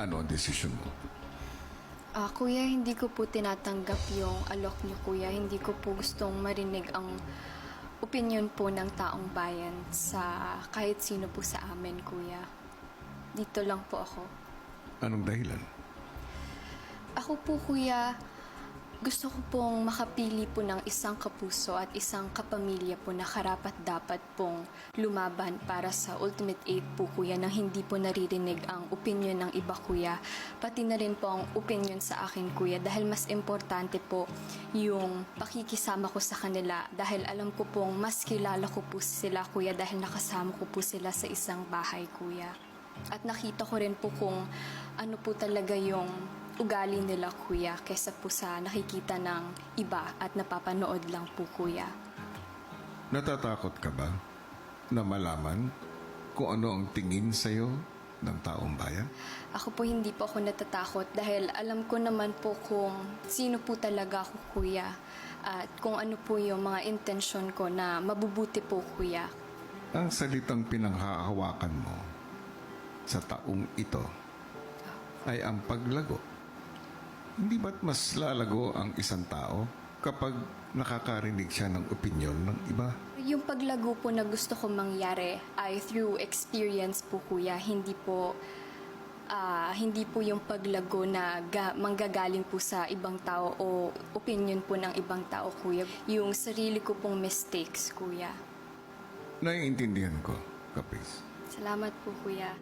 Ano ang desisyon mo? Kuya, hindi ko po tinatanggap yung alok niyo, kuya. Hindi ko po gustong marinig ang opinion po ng taong bayan sa kahit sino po sa amin, kuya. Dito lang po ako. Anong dahilan? Ako po, kuya, gusto ko pong makapili po ng isang kapuso at isang kapamilya po na karapat-dapat pong lumaban para sa Ultimate 8 po, kuya, nang hindi po naririnig ang opinion ng iba, kuya. Pati na rin po ang opinion sa akin, kuya, dahil mas importante po yung pakikisama ko sa kanila dahil alam ko pong mas kilala ko po sila, kuya, dahil nakasama ko po sila sa isang bahay, kuya. At nakita ko rin po kung ano po talaga yung ugali nila, kuya, kaysa po sa nakikita ng iba at napapanood lang po, kuya. Natatakot ka ba na malaman kung ano ang tingin sa'yo ng taong bayan? Ako po hindi po ako natatakot dahil alam ko naman po kung sino po talaga ako, kuya. At kung ano po yung mga intensyon ko na mabubuti po, kuya. Ang salitang pinanghahawakan mo sa taong ito ay ang paglago. Hindi ba't mas lalago ang isang tao kapag nakakarinig siya ng opinyon ng iba? Yung paglago po na gusto ko mangyari ay through experience po, kuya. Hindi po yung paglago na manggagaling po sa ibang tao o opinion po ng ibang tao, kuya. Yung sarili ko pong mistakes, kuya. Naiintindihan ko, Caprice. Salamat po, kuya.